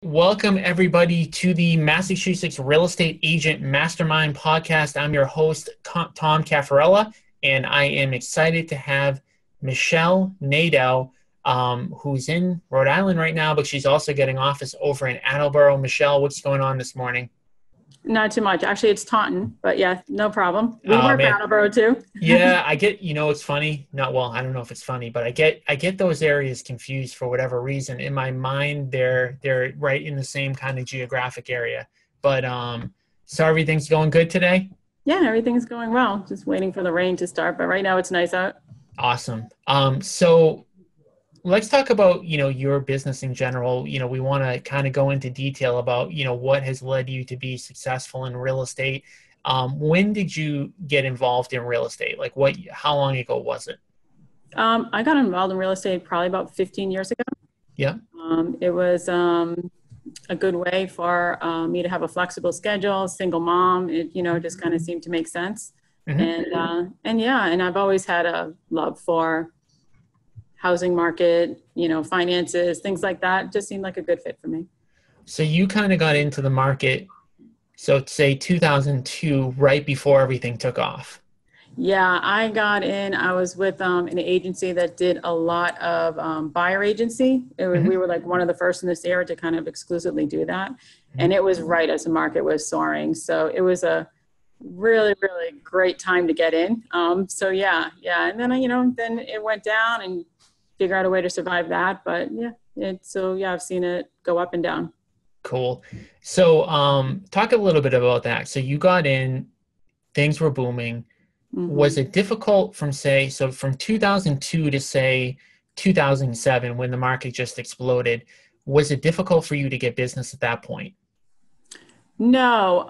Welcome, everybody, to the Massachusetts Real Estate Agent Mastermind podcast. I'm your host, Tom Caffarella, and I am excited to have Michelle Nadeau, who's in Rhode Island right now, but she's also getting office over in Attleboro. Michelle, what's going on this morning? Not too much. Actually, it's Taunton, but yeah, no problem. We Oh, work man. Attleboro too. Yeah, I get, it's funny. I don't know if it's funny, but I get those areas confused for whatever reason. In my mind, they're right in the same kind of geographic area. But so everything's going good today? Yeah, everything's going well. Just waiting for the rain to start, but right now it's nice out. Awesome. So let's talk about, your business in general. We want to kind of go into detail about, what has led you to be successful in real estate. When did you get involved in real estate? How long ago was it? I got involved in real estate probably about 15 years ago. Yeah. It was a good way for me to have a flexible schedule, single mom. It, just kind of seemed to make sense. Mm-hmm. And I've always had a love for housing market, finances, things like that. Just seemed like a good fit for me. So you kind of got into the market, so say 2002, right before everything took off. Yeah, I got in. I was with an agency that did a lot of buyer agency. Mm-hmm. We were like one of the first in this era to kind of exclusively do that. Mm-hmm. And it was right as the market was soaring. So it was a really, really great time to get in. So yeah. And then, then it went down and figure out a way to survive that. But I've seen it go up and down. Cool. So talk a little bit about that. So you got in, things were booming. Mm-hmm. Was it difficult from 2002 to say 2007 when the market just exploded? Was it difficult for you to get business at that point? No,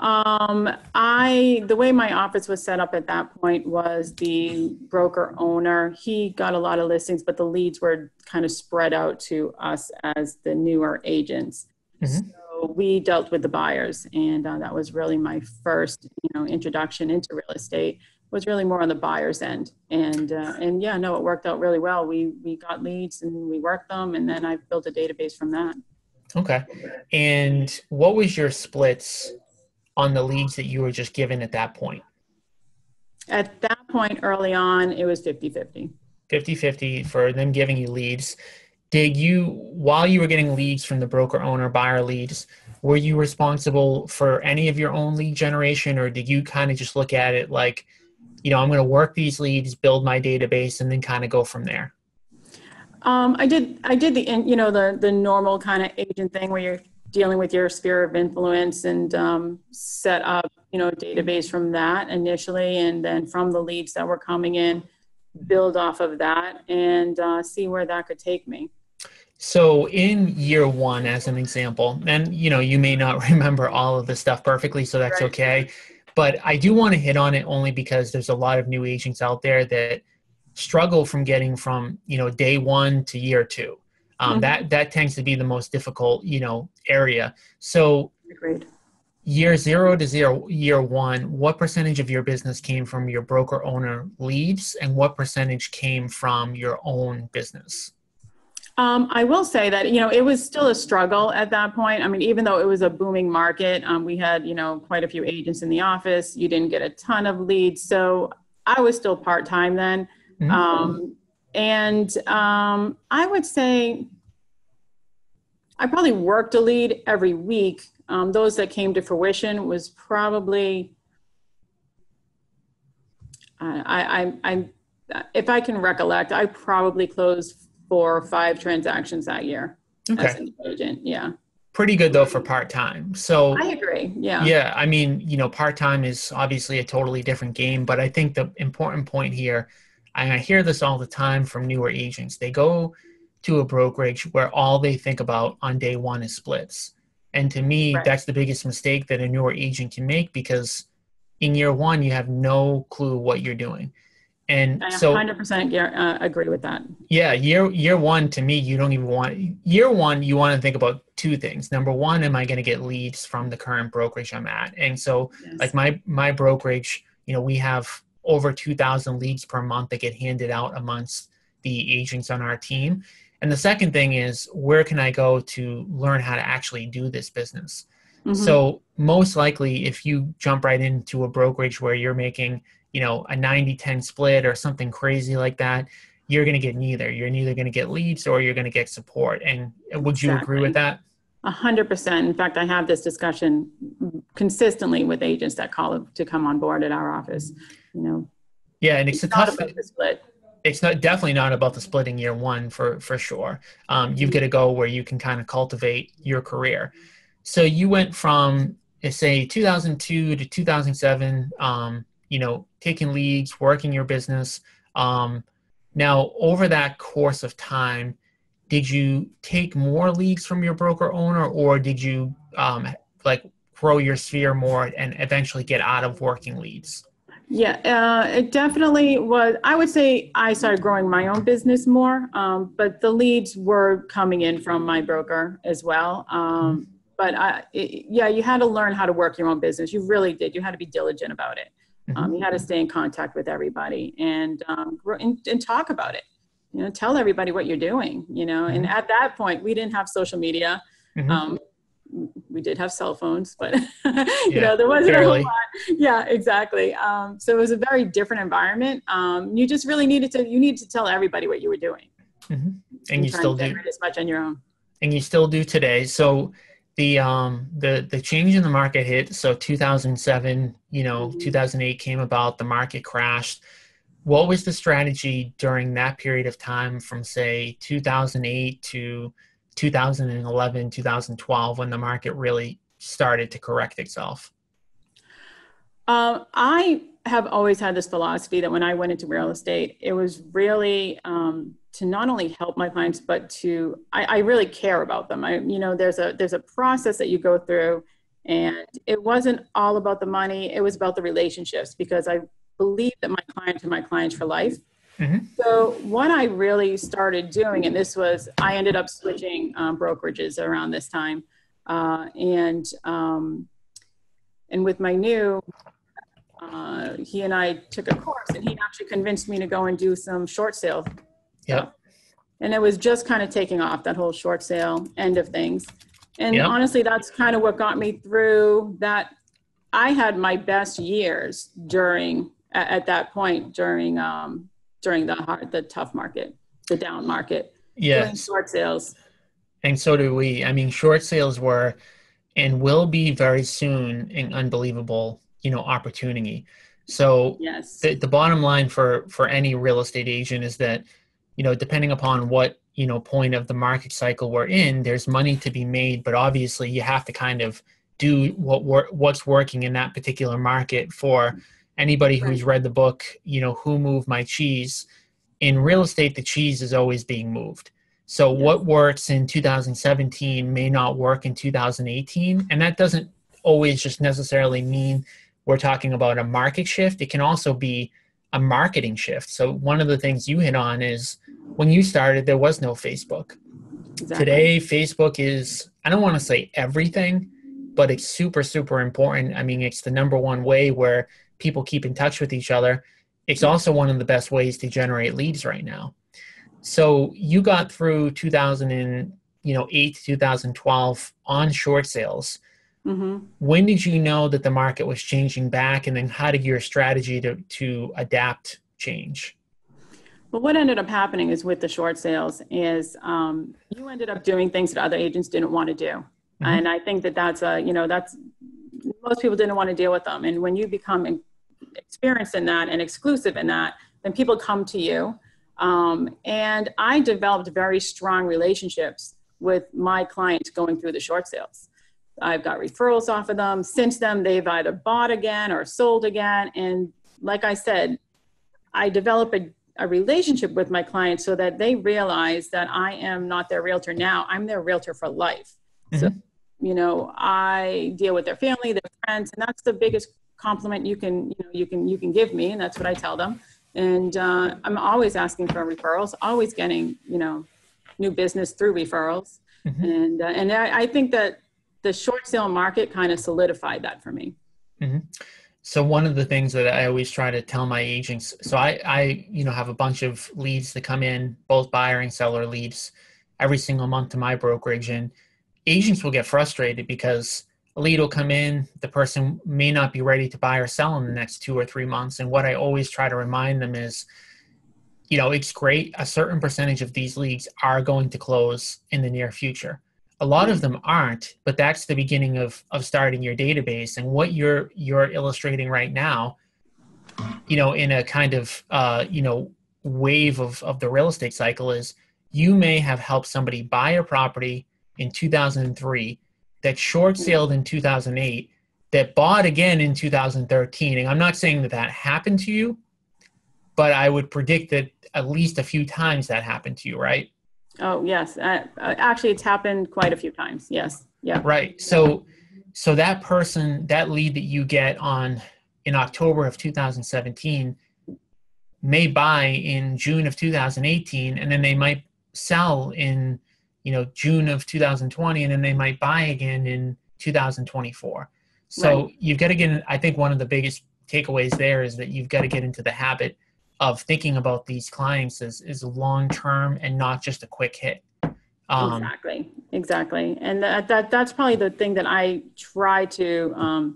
the way my office was set up at that point was the broker owner. He got a lot of listings, but the leads were kind of spread out to us as the newer agents. Mm-hmm. So we dealt with the buyers, and that was really my first, introduction into real estate. Was really more on the buyer's end, and it worked out really well. We got leads and we worked them, and then I built a database from that. Okay. And what was your splits on the leads that you were just given at that point? At that point, early on, it was 50-50. 50-50 for them giving you leads. While you were getting leads from the broker owner, buyer leads, were you responsible for any of your own lead generation, or did you kind of just look at it like, I'm going to work these leads, build my database, and then kind of go from there? I did the normal kind of agent thing where you're dealing with your sphere of influence and set up, database from that initially. And then from the leads that were coming in, build off of that and see where that could take me. So in year one, as an example, and you may not remember all of the stuff perfectly, so that's right. Okay. But I do want to hit on it only because there's a lot of new agents out there that struggle from getting from, day one to year two. Mm-hmm. That tends to be the most difficult, area. So agreed. Year 0 to year one, what percentage of your business came from your broker owner leads and what percentage came from your own business? I will say that, it was still a struggle at that point. I mean, even though it was a booming market, we had, quite a few agents in the office. You didn't get a ton of leads. So I was still part-time then. Mm-hmm. I would say I probably worked a lead every week. Those that came to fruition was probably, if I can recollect, I probably closed 4 or 5 transactions that year. Okay. As an agent. Yeah. Pretty good though for part-time. So I agree. Yeah. Yeah. I mean, part-time is obviously a totally different game, but I think the important point here, and I hear this all the time from newer agents, they go to a brokerage where all they think about on day one is splits. And to me, Right. That's the biggest mistake that a newer agent can make because in year one, you have no clue what you're doing. And I so 100% agree with that. yeah, year one, to me, you don't even want year one. You want to think about 2 things. Number one, am I going to get leads from the current brokerage I'm at? And so Yes. like my brokerage, we have over 2,000 leads per month that get handed out amongst the agents on our team. And the second thing is, where can I go to learn how to actually do this business? So most likely, if you jump right into a brokerage where you're making, a 90-10 split or something crazy like that, you're going to get neither. You're neither going to get leads or you're going to get support. And would you agree with that? 100%. In fact, I have this discussion consistently with agents that call to come on board at our office. Yeah, and it's a not tough about the split. It's definitely not about the splitting year one for sure. You've got to go where you can kind of cultivate your career. So you went from, say, 2002 to 2007, taking leads, working your business. Now, over that course of time, did you take more leads from your broker owner, or did you grow your sphere more and eventually get out of working leads? Yeah, it definitely was. I would say I started growing my own business more, but the leads were coming in from my broker as well. But you had to learn how to work your own business. You really did. You had to be diligent about it. You had to stay in contact with everybody and talk about it. Tell everybody what you're doing. And at that point, we didn't have social media. We did have cell phones, but there wasn't a whole lot. Yeah, exactly. So it was a very different environment. You just really needed to tell everybody what you were doing. And you still do as much on your own. And you still do today. So the change in the market hit. So 2007, 2008 came about, the market crashed. What was the strategy during that period of time from, say, 2008 to 2011, 2012, when the market really started to correct itself? I have always had this philosophy that when I went into real estate, it was really to not only help my clients, but I really care about them. There's a process that you go through, and it wasn't all about the money. It was about the relationships, because I believe that my clients are my clients for life. So what I really started doing, and I ended up switching brokerages around this time. And with my new, he and I took a course, and he actually convinced me to go and do some short sale. Yep. And it was just kind of taking off, that whole short sale end of things. And honestly, that's kind of what got me through that. I had my best years at that point during the tough market, the down market. Yes. Short sales. And so do we. I mean, short sales were and will be very soon an unbelievable, opportunity. So yes. The bottom line for any real estate agent is that, depending upon what, point of the market cycle we're in, there's money to be made, but obviously you have to kind of do what's working in that particular market. For anybody who's read the book, Who Moved My Cheese? In real estate, the cheese is always being moved. So what works in 2017 may not work in 2018. And that doesn't always just necessarily mean we're talking about a market shift. It can also be a marketing shift. So one of the things you hit on is, when you started, there was no Facebook. Exactly. Today, Facebook is, I don't want to say everything, but it's super, super important. I mean, it's the number one way where people keep in touch with each other. It's also one of the best ways to generate leads right now. So you got through 2008 to 2012 on short sales. When did you know that the market was changing back? And then how did your strategy to adapt change? Well, what ended up happening is, with the short sales, is you ended up doing things that other agents didn't want to do. And I think that's most people didn't want to deal with them. And when you become experienced in that and exclusive in that, then people come to you. And I developed very strong relationships with my clients going through the short sales. I've got referrals off of them. Since then, they've either bought again or sold again. And like I said, I develop a relationship with my clients so that they realize that I am not their realtor now. I'm their realtor for life. So, I deal with their family, their friends, and that's the biggest compliment you can give me. And that's what I tell them. And I'm always asking for referrals, always getting, new business through referrals. And I think that the short sale market kind of solidified that for me. So one of the things that I always try to tell my agents, so I have a bunch of leads that come in, both buyer and seller leads. every single month to my brokerage, and agents will get frustrated because a lead will come in, the person may not be ready to buy or sell in the next 2 or 3 months. And what I always try to remind them is, it's great. A certain percentage of these leads are going to close in the near future. A lot of them aren't, but that's the beginning of starting your database. And what you're illustrating right now, in a kind of, wave of the real estate cycle is you may have helped somebody buy a property in 2003 that short sailed in 2008, that bought again in 2013. And I'm not saying that happened to you, but I would predict that at least a few times that happened to you, right? Oh, yes. Actually, it's happened quite a few times. Yes. Yeah. Right. So that person, that lead that you get in October of 2017 may buy in June of 2018, and then they might sell in, June of 2020, and then they might buy again in 2024. So You've got to get, I think one of the biggest takeaways there is that you've got to get into the habit of thinking about these clients as long-term and not just a quick hit. Exactly. And that's probably the thing that I try to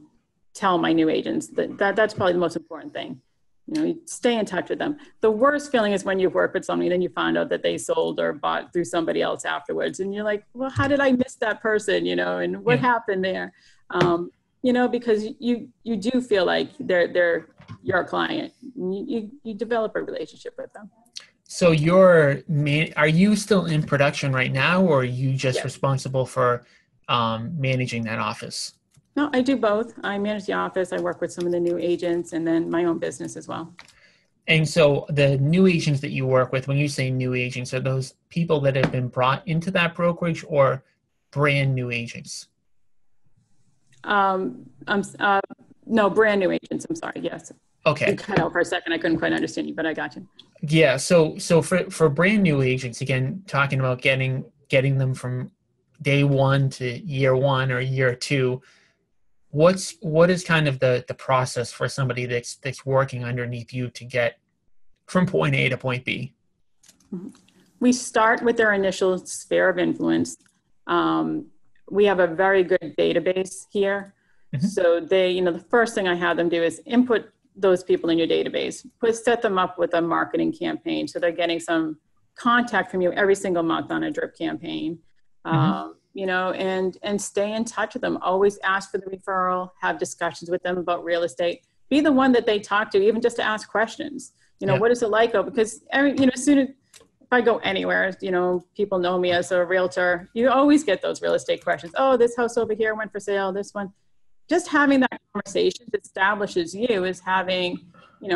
tell my new agents. That's probably the most important thing. You stay in touch with them. The worst feeling is when you've worked with somebody, then you find out that they sold or bought through somebody else afterwards. And you're like, well, how did I miss that person? And what happened there? Because you do feel like they're your client. You develop a relationship with them. So are you still in production right now, or are you just responsible for managing that office? No, I do both. I manage the office. I work with some of the new agents and then my own business as well. And so the new agents that you work with, when you say new agents, are those people that have been brought into that brokerage or brand new agents? No, brand new agents. I'm sorry. Yes. Okay. You cut out for a second. I couldn't quite understand you, but I got you. Yeah. So for brand new agents, again, talking about getting them from day one to year one or year two, what is kind of the process for somebody that's working underneath you to get from point A to point B? We start with their initial sphere of influence. We have a very good database here. Mm-hmm. So the first thing I have them do is input those people in your database, set them up with a marketing campaign. So they're getting some contact from you every single month on a drip campaign. Mm-hmm. And stay in touch with them. Always ask for the referral, have discussions with them about real estate. Be the one that they talk to, even just to ask questions. What is it like? Because as soon as if I go anywhere, people know me as a realtor. You always get those real estate questions. Oh, this house over here went for sale. This one. Just having that conversation establishes you as having,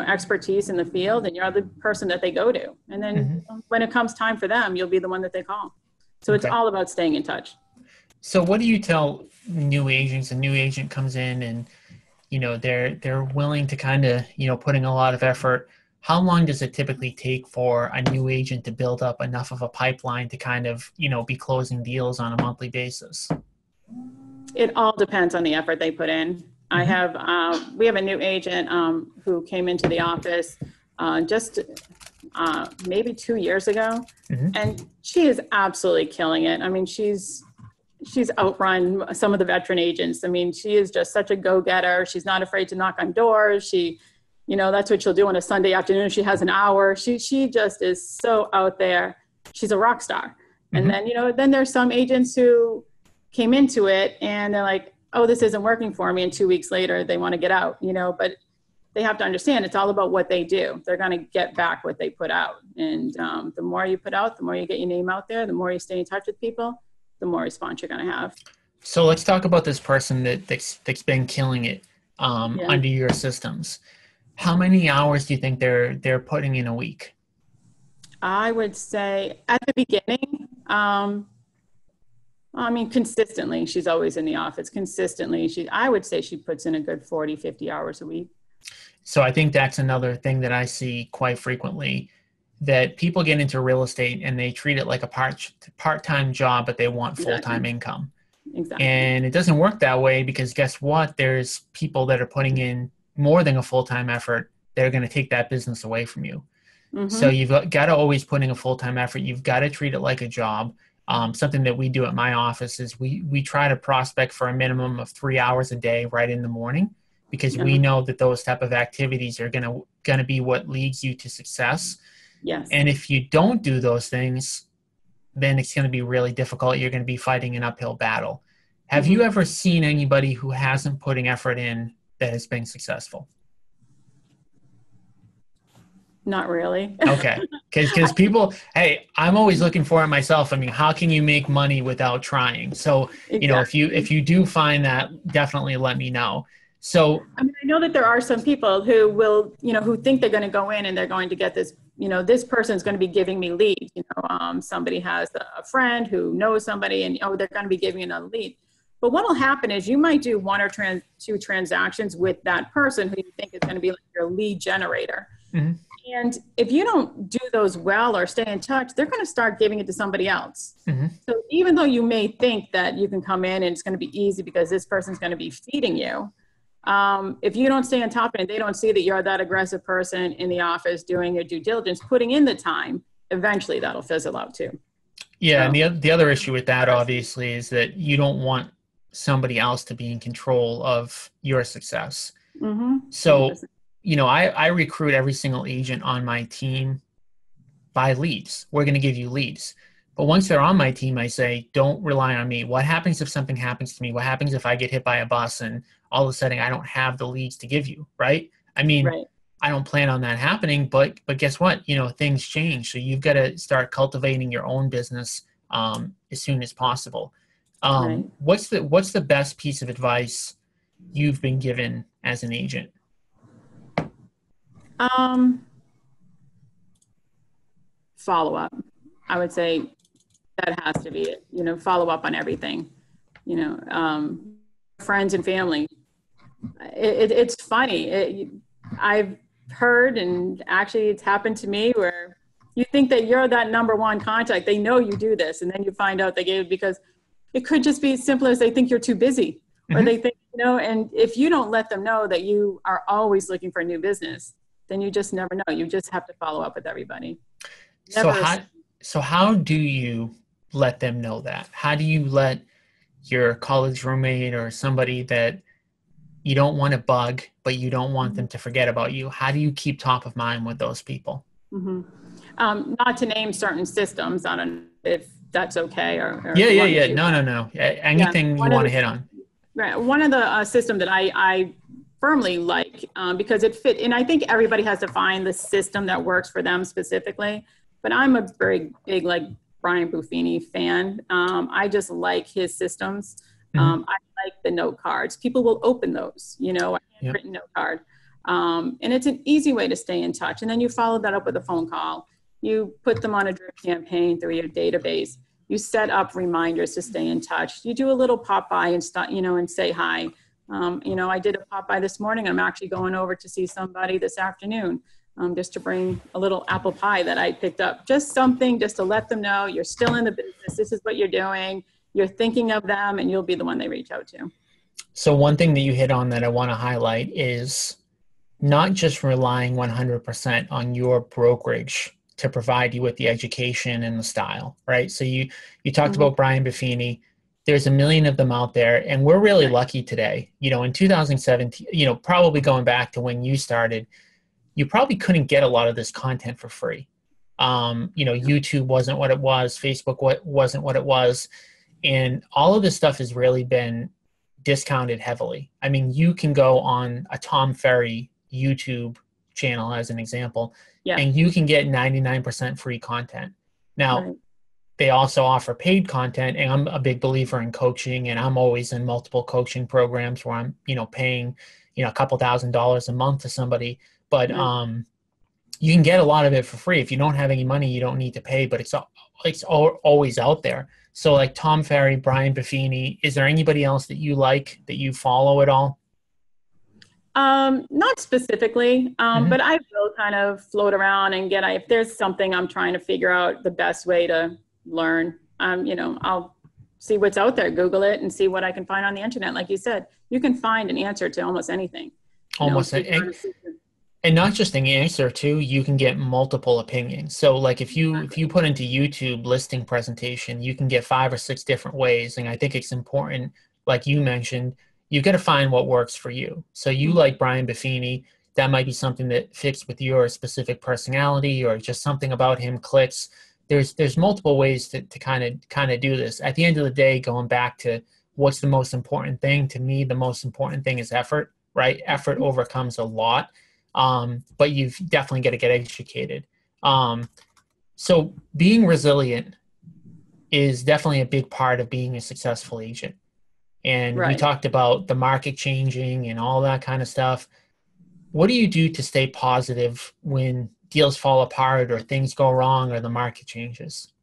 expertise in the field, and you're the person that they go to. And then when it comes time for them, you'll be the one that they call. So it's all about staying in touch. So what do you tell new agents? A new agent comes in and, they're willing to kind of, putting a lot of effort. How long does it typically take for a new agent to build up enough of a pipeline to kind of, be closing deals on a monthly basis? It all depends on the effort they put in. Mm-hmm. We have a new agent who came into the office just maybe 2 years ago, and she is absolutely killing it. I mean, she's outrun some of the veteran agents. I mean, she is just such a go-getter. She's not afraid to knock on doors. She, that's what she'll do on a Sunday afternoon. She has an hour. She just is so out there. She's a rock star. And then, then there's some agents who came into it and they're like, oh, this isn't working for me. And 2 weeks later, they want to get out, but they have to understand it's all about what they do. They're going to get back what they put out. And the more you put out, the more you get your name out there, the more you stay in touch with people, the more response you're going to have. So let's talk about this person that's been killing it under your systems. How many hours do you think they're putting in a week? I would say at the beginning, consistently, she's always in the office. Consistently, I would say she puts in a good 40, 50 hours a week. So I think that's another thing that I see quite frequently, that people get into real estate and they treat it like a part-time job, but they want full-time income. Exactly. And it doesn't work that way, because guess what? There's people that are putting in more than a full-time effort. They're going to take that business away from you. Mm-hmm. So you've got to always put in a full-time effort. You've got to treat it like a job. Something that we do at my office is we try to prospect for a minimum of 3 hours a day right in the morning, because we know that those type of activities are gonna be what leads you to success. Yes. And if you don't do those things, then it's going to be really difficult. You're going to be fighting an uphill battle. Have you ever seen anybody who hasn't putting effort in that has been successful? Not really. Okay. Because people, hey, I'm always looking for it myself. I mean, how can you make money without trying? So, you know, if you do find that, definitely let me know. So, I mean, I know that there are some people who will, you know, who think they're going to go in and they're going to get this, you know, this person's going to be giving me leads. You know, somebody has a friend who knows somebody and, oh, they're going to be giving another lead. But what will happen is you might do one or two transactions with that person who you think is going to be like your lead generator. And if you don't do those well or stay in touch, they're going to start giving it to somebody else. So even though you may think that you can come in and it's going to be easy because this person's going to be feeding you, if you don't stay on top of it, they don't see that you're that aggressive person in the office doing your due diligence, putting in the time, eventually that'll fizzle out too. Yeah, so, and the other issue with that, obviously, is that you don't want somebody else to be in control of your success. So, you know, I recruit every single agent on my team by leads. We're going to give you leads. But once they're on my team, I say, don't rely on me. What happens if something happens to me? What happens if I get hit by a bus and all of a sudden I don't have the leads to give you, right? I mean, I don't plan on that happening, but guess what? You know, things change. So you've got to start cultivating your own business as soon as possible. What's the best piece of advice you've been given as an agent? Follow up. I would say that has to be it. You know, follow up on everything. You know, friends and family. It's funny. I've heard, and actually it's happened to me, where you think that you're that number one contact. They know you do this, and then you find out they gave it because it could just be as simple as they think you're too busy, or they think, you know, and if you don't let them know that you are always looking for new business, then you just never know. You just have to follow up with everybody. So how do you let them know that? How do you let your college roommate or somebody that you don't want to bug, but you don't want them to forget about you? How do you keep top of mind with those people? Not to name certain systems. I don't know if that's okay. Or Yeah. No. Anything you want to hit on. Right. One of the system that I firmly like because it fit, and I think everybody has to find the system that works for them specifically. But I'm a very big, like, Brian Buffini fan. I just like his systems. I like the note cards. People will open those, you know, a handwritten note card. And it's an easy way to stay in touch. And then you follow that up with a phone call. You put them on a drip campaign through your database. You set up reminders to stay in touch. You do a little pop by and start, you know, and say hi. You know, I did a pop by this morning. I'm actually going over to see somebody this afternoon. Just to bring a little apple pie that I picked up, just something just to let them know you're still in the business. This is what you're doing. You're thinking of them, and you'll be the one they reach out to. So one thing that you hit on that I want to highlight is not just relying 100% on your brokerage to provide you with the education and the style, right? So you talked about Brian Buffini. There's a million of them out there, and we're really lucky today. You know, in 2017, you know, probably going back to when you started, you probably couldn't get a lot of this content for free. You know, YouTube wasn't what it was. Facebook wasn't what it was. And all of this stuff has really been discounted heavily. I mean, you can go on a Tom Ferry YouTube channel, as an example, and you can get 99% free content. Now, they also offer paid content, and I'm a big believer in coaching, and I'm always in multiple coaching programs where I'm, you know, paying, you know, a couple $1,000s a month to somebody. But you can get a lot of it for free. If you don't have any money, you don't need to pay, but it's always out there. So like Tom Ferry, Brian Buffini, is there anybody else that you like, that you follow at all? Not specifically, but I will kind of float around and if there's something I'm trying to figure out the best way to learn, you know, I'll see what's out there, Google it, and see what I can find on the internet. Like you said, you can find an answer to almost anything. And not just an answer too, you can get multiple opinions. So like if you put into YouTube listing presentation, you can get 5 or 6 different ways. And I think it's important, like you mentioned, you got to find what works for you. So you like Brian Buffini, that might be something that fits with your specific personality or just something about him clicks. There's multiple ways to kind of do this. At the end of the day, going back to what's the most important thing, to me, the most important thing is effort, right? Effort overcomes a lot. But you've definitely got to get educated. So being resilient is definitely a big part of being a successful agent. And we Right. talked about the market changing and all that kind of stuff. What do you do to stay positive when deals fall apart or things go wrong or the market changes?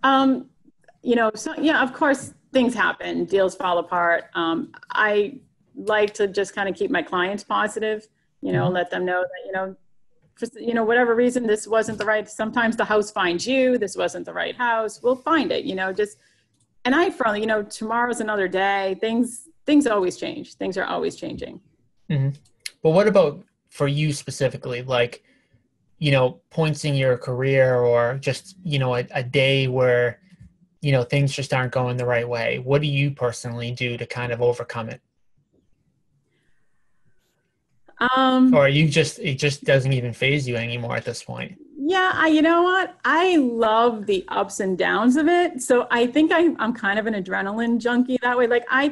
Um, so yeah, of course, things happen, deals fall apart. I like to just kind of keep my clients positive, Mhm. let them know that, for, whatever reason, this wasn't the right, sometimes the house finds you, this wasn't the right house, we'll find it, just, and I firmly, tomorrow's another day. Things always change. Things are always changing. Mhm. But what about for you specifically? Like, points in your career or just, a day where, things just aren't going the right way. What do you personally do to kind of overcome it? Or Um, it just doesn't even phase you anymore at this point? yeah, you know what? I love the ups and downs of it. So I think I'm kind of an adrenaline junkie that way. Like I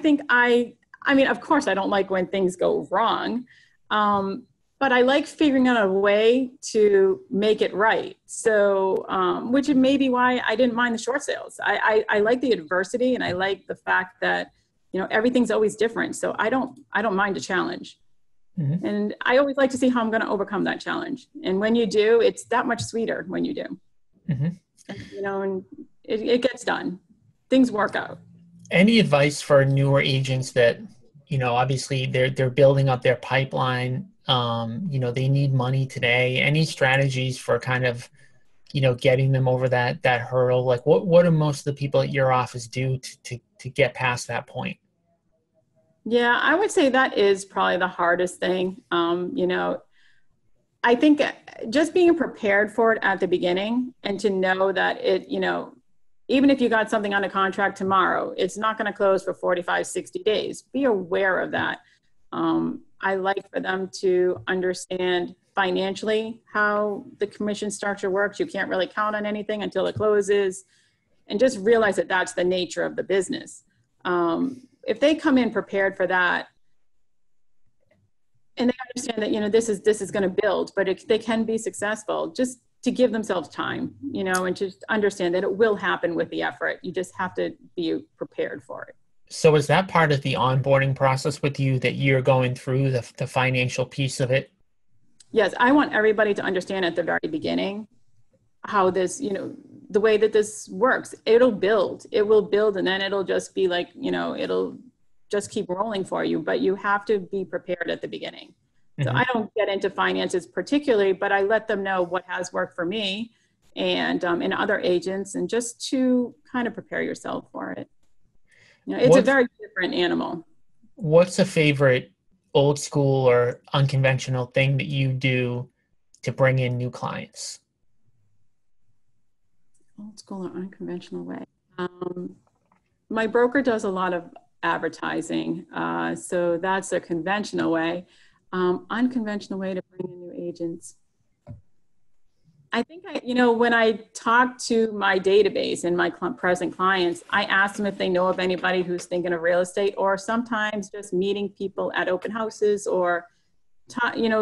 mean, of course I don't like when things go wrong. But I like figuring out a way to make it right. So, which may be why I didn't mind the short sales. I like the adversity and I like the fact that, everything's always different. So I don't mind a challenge. Hmm. And I always like to see how I'm going to overcome that challenge. And when you do, it's that much sweeter when you do. Hmm. And it gets done. Things work out. Any advice for newer agents that, obviously they're building up their pipeline, they need money today. Any strategies for kind of, getting them over that hurdle? Like what do most of the people at your office do to get past that point? Yeah, I would say that is probably the hardest thing. I think just being prepared for it at the beginning and to know that even if you got something on a contract tomorrow, it's not going to close for 45, 60 days. Be aware of that. I like for them to understand financially how the commission structure works. You can't really count on anything until it closes, and just realize that that's the nature of the business. If they come in prepared for that, and they understand that this is going to build, but they can be successful, just to give themselves time, and just understand that it will happen with the effort. You just have to be prepared for it. So is that part of the onboarding process with you, that you're going through the financial piece of it? Yes, I want everybody to understand at the very beginning how this, the way that this works. It will build, and then it'll just be like, it'll just keep rolling for you, but you have to be prepared at the beginning. So I Hmm. don't get into finances particularly, but I let them know what has worked for me and other agents, and just to kind of prepare yourself for it. It's a What's very different animal. what's a favorite old school or unconventional thing that you do to bring in new clients? Old school or unconventional way. Um, my broker does a lot of advertising, so that's a conventional way. Unconventional way to bring in new agents. I think when I talk to my database and my present clients, I ask them if they know of anybody who's thinking of real estate, or sometimes just meeting people at open houses, or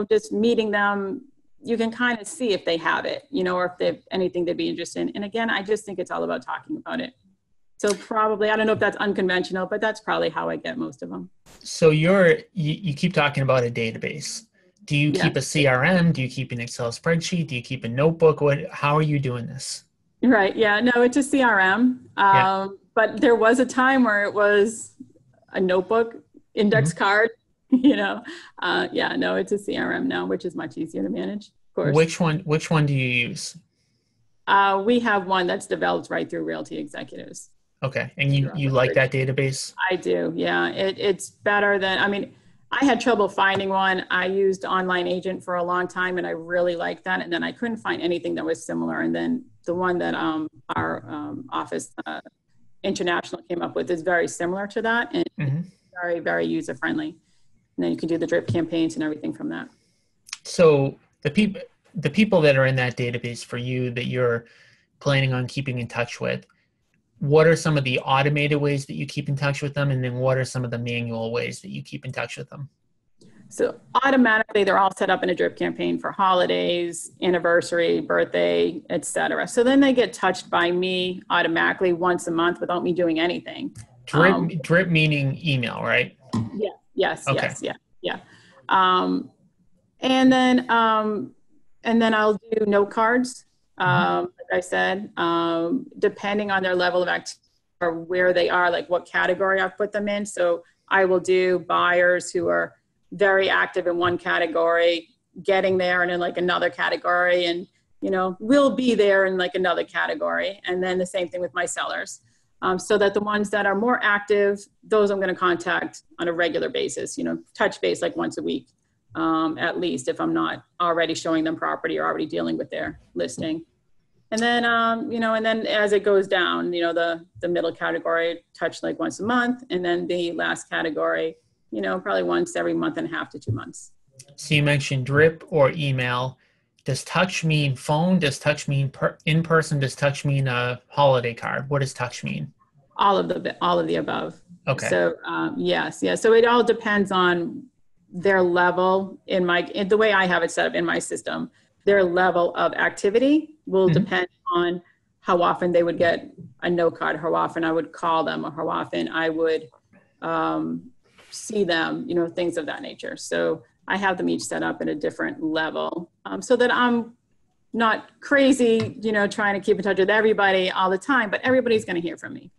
just meeting them. You can kind of see if they have it, or if they've anything they'd be interested in. And again, I just think it's all about talking about it. So probably, I don't know if that's unconventional, but that's probably how I get most of them. So you keep talking about a database. Do you Yeah, keep a CRM? Do you keep an Excel spreadsheet? Do you keep a notebook? How are you doing this? right. Yeah, no, it's a CRM. Yeah. But there was a time where it was a notebook, index Hmm. card, yeah, no, it's a CRM now, which is much easier to manage, of course. Which one do you use? We have one that's developed right through Realty Executives. Okay. And you Through our you like brokerage. that database? I do. Yeah. It's better than, I mean, I had trouble finding one. I used Online Agent for a long time, and I really liked that. And then I couldn't find anything that was similar. And then the one that our office international came up with is very similar to that, and Mm-hmm. very, very user friendly. And then you can do the drip campaigns and everything from that. So the people that are in that database for you that you're planning on keeping in touch with, what are some of the automated ways that you keep in touch with them? And then what are some of the manual ways that you keep in touch with them? So automatically, they're all set up in a drip campaign for holidays, anniversary, birthday, etc. So then they get touched by me automatically once a month without me doing anything. Drip meaning email, right? Yeah. Yes. Okay. Yes. Yeah. Yeah. And then I'll do note cards. Like I said, depending on their level of activity or where they are, like what category I've put them in. So I will do buyers who are very active in one category, getting there and in like another category, and, you know, will be there in like another category. And then the same thing with my sellers. So that the ones that are more active, those I'm going to contact on a regular basis, you know, touch base like once a week, at least, if I'm not already showing them property or already dealing with their listing. And then, you know, and then as it goes down, you know, the middle category touch like once a month, and then the last category, you know, probably once every month and a half to 2 months. So you mentioned drip or email. Does touch mean phone? Does touch mean in person? Does touch mean a holiday card? What does touch mean? All of the above. Okay. So yes. So it all depends on their level in the way I have it set up in my system. Their level of activity will depend on how often they would get a note card, how often I would call them, or how often I would see them, you know, things of that nature. So I have them each set up at a different level, so that I'm not crazy, you know, trying to keep in touch with everybody all the time, but everybody's going to hear from me.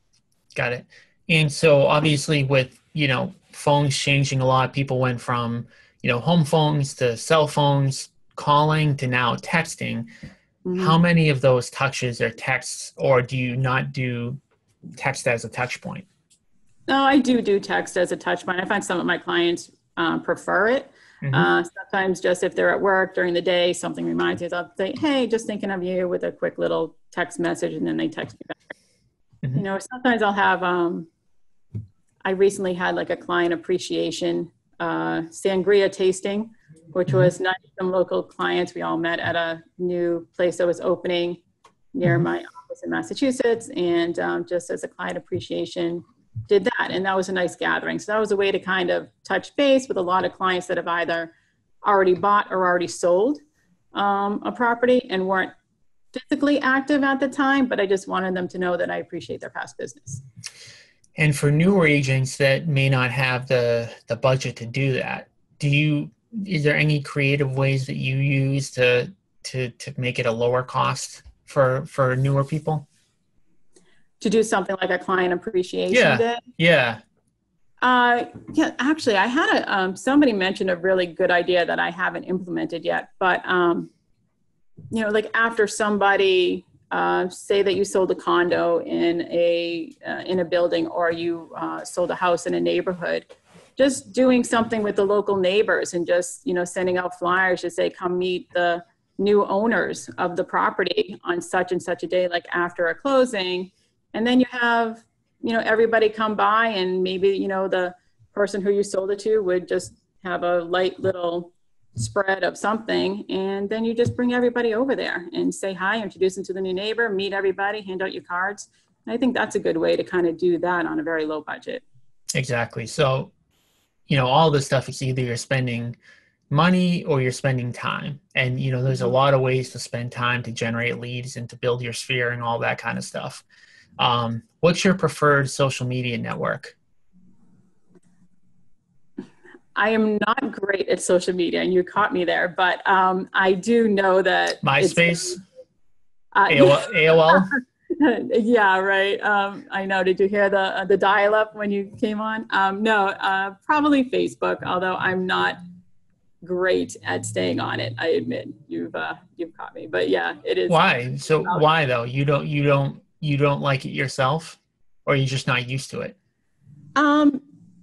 Got it. And so obviously with, you know, phones changing a lot, people went from, you know, home phones to cell phones, calling to now texting. How many of those touches are texts, or do you not do text as a touch point? No, I do text as a touch point. I find some of my clients prefer it. Sometimes just if they're at work during the day, something reminds me, I'll say, hey, just thinking of you, with a quick little text message, and then they text me back. You know, sometimes I'll have, I recently had like a client appreciation sangria tasting, which was nice. Some local clients, we all met at a new place that was opening near my office in Massachusetts, and just as a client appreciation, did that. And that was a nice gathering. So that was a way to kind of touch base with a lot of clients that have either already bought or already sold a property and weren't physically active at the time, but I just wanted them to know that I appreciate their past business. And for newer agents that may not have the budget to do that, is there any creative ways that you use to make it a lower cost for newer people? To do something like a client appreciation day? Yeah. Yeah, actually, I had somebody mentioned a really good idea that I haven't implemented yet, but you know, like after somebody say that you sold a condo in a building, or you sold a house in a neighborhood, just doing something with the local neighbors and just, you know, sending out flyers to say, come meet the new owners of the property on such and such a day, like after a closing. And then you have, you know, everybody come by, and maybe, you know, the person who you sold it to would just have a light little spread of something. And then you just bring everybody over there and say hi, introduce them to the new neighbor, meet everybody, hand out your cards. And I think that's a good way to kind of do that on a very low budget. Exactly. So, you know, all this stuff is either you're spending money or you're spending time. And, you know, there's a lot of ways to spend time to generate leads and to build your sphere and all that kind of stuff. What's your preferred social media network? I am not great at social media, and you caught me there, but I do know that MySpace, AOL. Yeah, right. I know. Did you hear the dial-up when you came on? No, probably Facebook. Although I'm not great at staying on it, I admit. You've caught me, but yeah, it is. Why? So why though? You don't like it yourself, or you're just not used to it?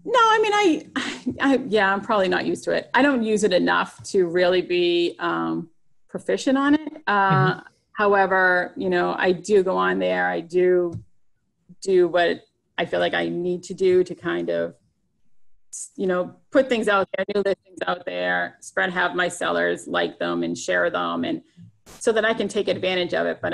No, I mean, yeah, I'm probably not used to it. I don't use it enough to really be proficient on it. Mhm. However, I do go on there. I do what I feel like I need to do to kind of, put things out there, new listings out there, have my sellers like them and share them, and so that I can take advantage of it. But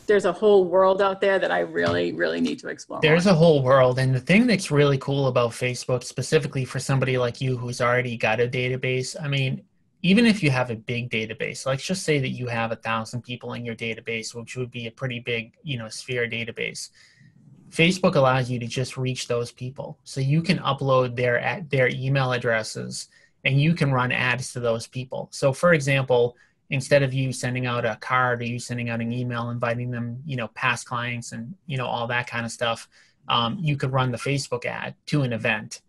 there's a whole world out there that I really, really need to explore There's more. a whole world. And the thing that's really cool about Facebook, specifically for somebody like you who's already got a database, I mean, even if you have a big database, let's just say that you have 1,000 people in your database, which would be a pretty big, sphere database. Facebook allows you to just reach those people. So you can upload their email addresses and you can run ads to those people. So for example, instead of you sending out a card or you sending out an email inviting them, past clients and, all that kind of stuff, you could run the Facebook ad to an event.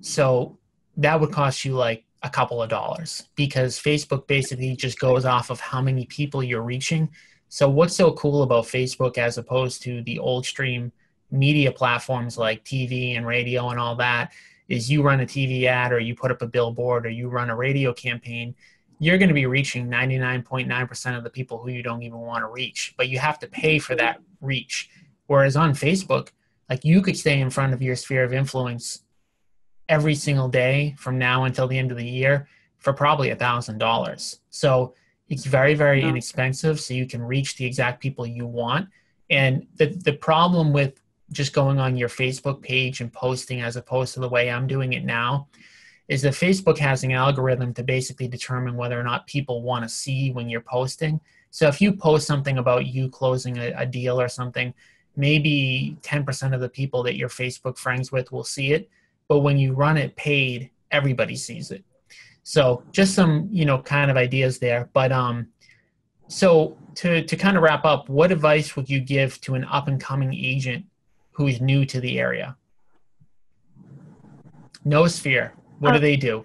So that would cost you like a couple of dollars because Facebook basically just goes off of how many people you're reaching. So what's so cool about Facebook as opposed to the old stream media platforms like TV and radio and all that is you run a TV ad or you put up a billboard or you run a radio campaign, you're going to be reaching 99.9% of the people who you don't even want to reach, but you have to pay for that reach. Whereas on Facebook, like you could stay in front of your sphere of influence every single day from now until the end of the year for probably $1,000. So it's very, very inexpensive. So you can reach the exact people you want. And the problem with just going on your Facebook page and posting as opposed to the way I'm doing it now is that Facebook has an algorithm to basically determine whether or not people want to see when you're posting. So if you post something about you closing a deal or something, maybe 10% of the people that you're Facebook friends with will see it. But when you run it paid, everybody sees it. So just some, kind of ideas there. But so to kind of wrap up, what advice would you give to an up and coming agent who is new to the area? No sphere. What do they do?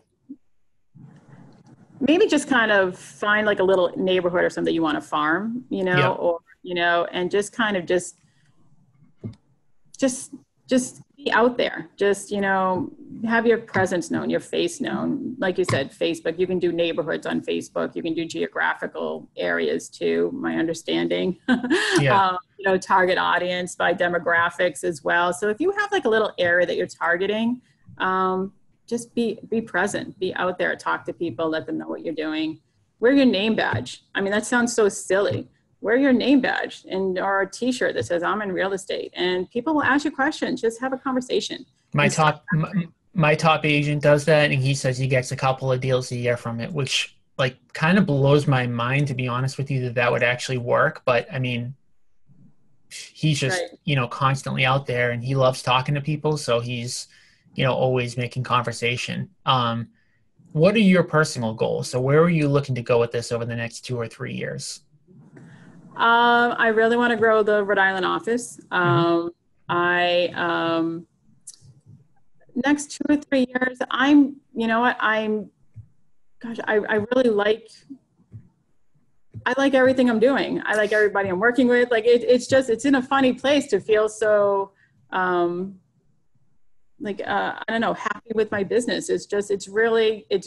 Maybe just kind of find like a little neighborhood or something you want to farm, Yep. or, and just kind of just be out there. Just, have your presence known, your face known. Like you said, Facebook, you can do neighborhoods on Facebook. You can do geographical areas too, my understanding. Yeah. Target audience by demographics as well. So if you have like a little area that you're targeting, just be present, be out there, talk to people, let them know what you're doing. Wear your name badge. I mean, that sounds so silly. Wear your name badge or a t-shirt that says I'm in real estate, and people will ask you questions. Just have a conversation. My top agent does that, and he says he gets a couple of deals a year from it, which like kind of blows my mind, to be honest with you, that would actually work. But I mean, he's just, constantly out there and he loves talking to people. So he's, always making conversation. What are your personal goals? So where are you looking to go with this over the next 2 or 3 years? I really want to grow the Rhode Island office. Next 2 or 3 years, I really like everything I'm doing. I like everybody I'm working with. Like it's in a funny place to feel so, I don't know, happy with my business. It's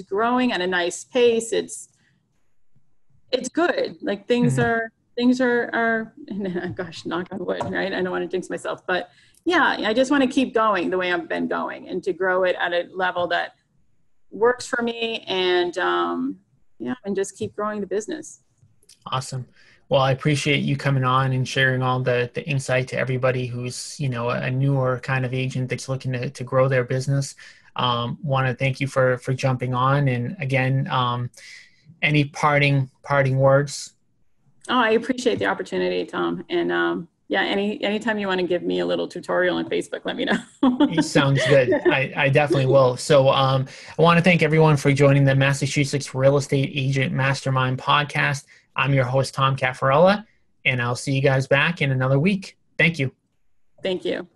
growing at a nice pace. It's good. Like things are, gosh, knock on wood, right? I don't want to jinx myself, but yeah, I just want to keep going the way I've been going and to grow it at a level that works for me and just keep growing the business. Awesome. Well, I appreciate you coming on and sharing all the insight to everybody who's, a newer kind of agent that's looking to grow their business. Want to thank you for jumping on. And again, any parting words? Oh, I appreciate the opportunity, Tom. And anytime you want to give me a little tutorial on Facebook, let me know. Sounds good. I definitely will. So I want to thank everyone for joining the Massachusetts Real Estate Agent Mastermind podcast. I'm your host, Tom Caffarella, and I'll see you guys back in another week. Thank you. Thank you.